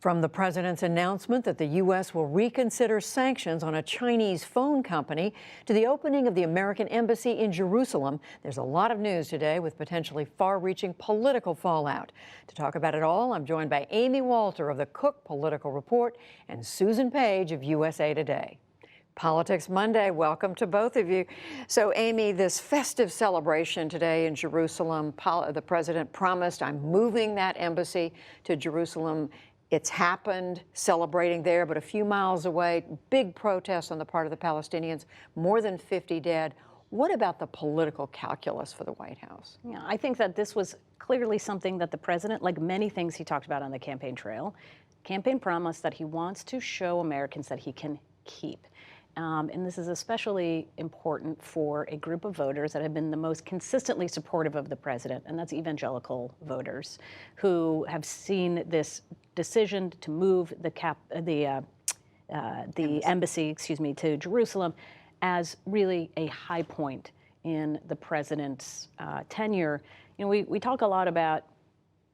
From the president's announcement that the U.S. will reconsider sanctions on a Chinese phone company to the opening of the American embassy in Jerusalem, there's a lot of news today with potentially far-reaching political fallout. To talk about it all, I'm joined by Amy Walter of the Cook Political Report and Susan Page of USA Today. Politics Monday, welcome to both of you. So, Amy, this festive celebration today in Jerusalem, the president promised, I'm moving that embassy to Jerusalem. It's happened, celebrating there, but a few miles away, big protests on the part of the Palestinians, more than 50 dead. What about the political calculus for the White House? Yeah, I think that this was clearly something that the president, like many things he talked about on the campaign trail, promised that he wants to show Americans that he can keep. And this is especially important for a group of voters that have been the most consistently supportive of the president, and that's evangelical voters who have seen this decision to move the embassy, to Jerusalem as really a high point in the president's tenure. You know, we talk a lot about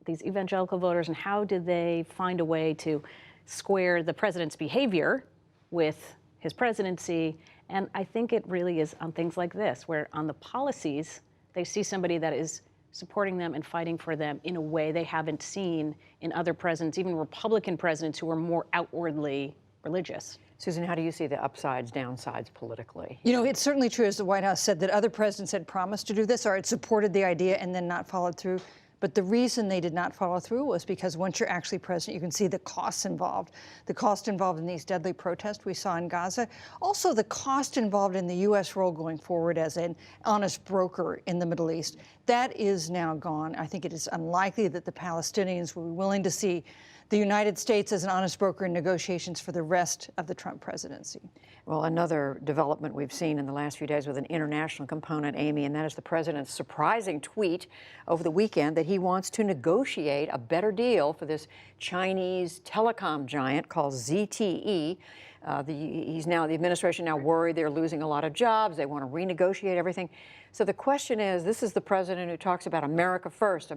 these evangelical voters and how did they find a way to square the president's behavior with his presidency, and I think it really is on things like this, where on the policies, they see somebody that is supporting them and fighting for them in a way they haven't seen in other presidents, even Republican presidents who are more outwardly religious. Susan, how do you see the upsides, downsides politically? You know, it's certainly true, as the White House said, that other presidents had promised to do this or had supported the idea and then not followed through. But the reason they did not follow through was because once you're actually president, you can see the costs involved. The cost involved in these deadly protests we saw in Gaza. Also, the cost involved in the U.S. role going forward as an honest broker in the Middle East. That is now gone. I think it is unlikely that the Palestinians will be willing to see the United States as an honest broker in negotiations for the rest of the Trump presidency. Well, another development we've seen in the last few days with an international component, Amy, and that is the president's surprising tweet over the weekend that he wants to negotiate a better deal for this Chinese telecom giant called ZTE. The administration now worried they're losing a lot of jobs. They want to renegotiate everything. So the question is, this is the president who talks about America first,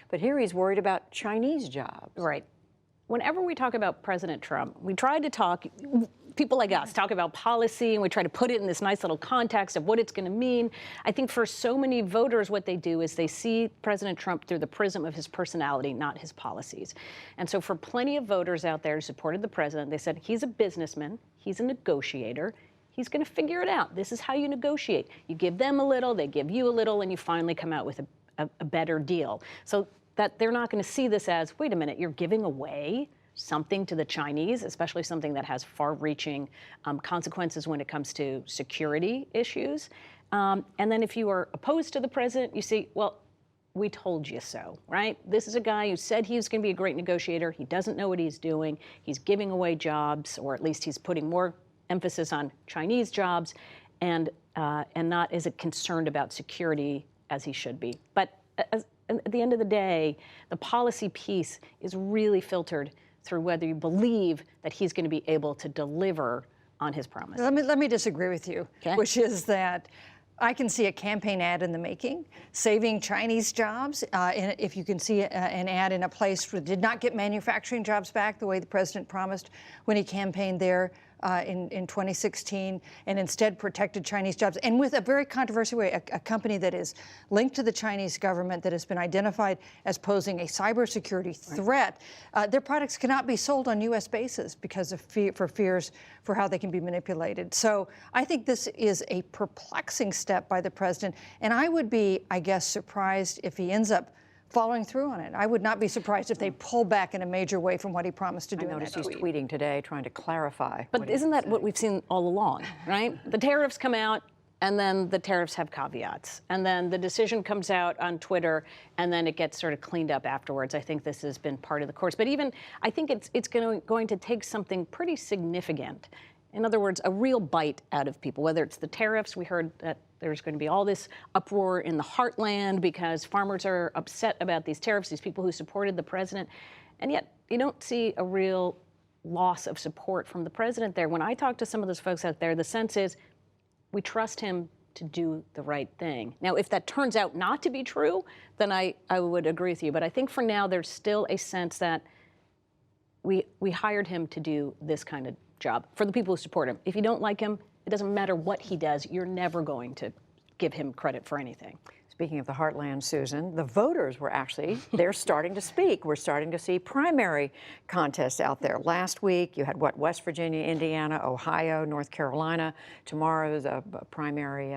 but here he's worried about Chinese jobs. Right. Whenever we talk about President Trump, we try to talk, people like us talk about policy, and we try to put it in this nice little context of what it's going to mean. I think for so many voters, what they do is they see President Trump through the prism of his personality, not his policies. And so for plenty of voters out there who supported the president, they said, he's a businessman, he's a negotiator, he's going to figure it out. This is how you negotiate. You give them a little, they give you a little, and you finally come out with a better deal. So that they're not going to see this as, wait a minute, you're giving away something to the Chinese, especially something that has far-reaching consequences when it comes to security issues. And then if you are opposed to the president, you see, well, we told you so, right? This is a guy who said he was going to be a great negotiator. He doesn't know what he's doing. He's giving away jobs, or at least he's putting more emphasis on Chinese jobs, and not as concerned about security as he should be. But at the end of the day, the policy piece is really filtered through whether you believe that he's going to be able to deliver on his promise. Let me disagree with you, okay, which is that I can see a campaign ad in the making, saving Chinese jobs. If you can see an ad in a place that did not get manufacturing jobs back the way the president promised when he campaigned there in 2016, and instead protected Chinese jobs, and with a very controversial way, a company that is linked to the Chinese government that has been identified as posing a cybersecurity threat, their products cannot be sold on U.S. bases because of fears for how they can be manipulated. So I think this is a perplexing step by the president, and I would be, I guess, surprised if he ends up following through on it. I would not be surprised if they pull back in a major way from what he promised to do. I noticed he's tweeting today, trying to clarify. But isn't that what we've seen all along, right? The tariffs come out, and then the tariffs have caveats, and then the decision comes out on Twitter, and then it gets sort of cleaned up afterwards. I think this has been part of the course. But even, I think it's going to take something pretty significant. In other words, a real bite out of people, whether it's the tariffs. We heard that there's going to be all this uproar in the heartland because farmers are upset about these tariffs, these people who supported the president. And yet you don't see a real loss of support from the president there. When I talk to some of those folks out there, the sense is we trust him to do the right thing. Now, if that turns out not to be true, then I would agree with you. But I think for now, there's still a sense that we hired him to do this kind of job for the people who support him. If you don't like him, it doesn't matter what he does. You're never going to give him credit for anything. Speaking of the heartland, Susan, the voters were actually, they're starting to speak. We're starting to see primary contests out there. Last week, you had what, West Virginia, Indiana, Ohio, North Carolina. Tomorrow's a primary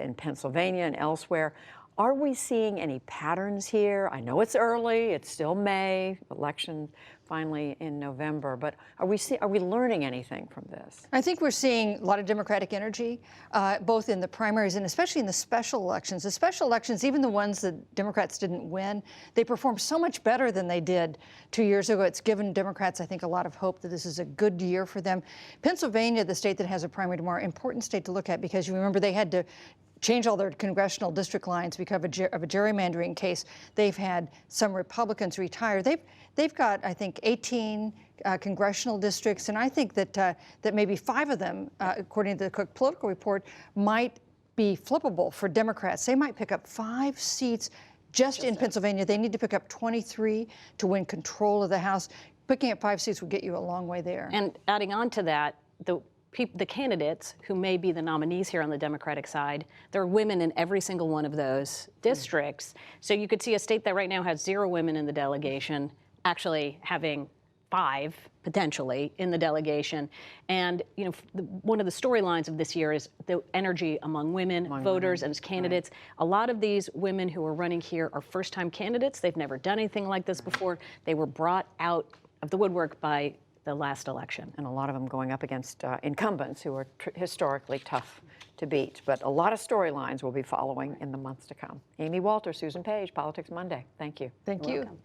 in Pennsylvania and elsewhere. Are we seeing any patterns here? I know it's early, it's still May, election finally in November, but are we learning anything from this? I think we're seeing a lot of Democratic energy, both in the primaries and especially in the special elections. The special elections, even the ones that Democrats didn't win, they performed so much better than they did 2 years ago. It's given Democrats, I think, a lot of hope that this is a good year for them. Pennsylvania, the state that has a primary tomorrow, important state to look at because you remember they had to change all their congressional district lines because of a gerrymandering case. They've had some Republicans retire. They've got, I think, 18 congressional districts, and I think that that maybe 5 of them, according to the Cook Political Report, might be flippable for Democrats. They might pick up 5 seats just in Pennsylvania. They need to pick up 23 to win control of the House. Picking up 5 seats would get you a long way there. And adding on to that, the candidates who may be the nominees here on the Democratic side, there are women in every single one of those districts. So you could see a state that right now has 0 women in the delegation actually having 5 potentially in the delegation. And you know, one of the storylines of this year is the energy among women voters and as candidates. Right. A lot of these women who are running here are first-time candidates. They've never done anything like this before. They were brought out of the woodwork by the last election. And a lot of them going up against incumbents who are historically tough to beat. But a lot of storylines we'll be following in the months to come. Amy Walter, Susan Page, Politics Monday. Thank you. Thank you. Welcome.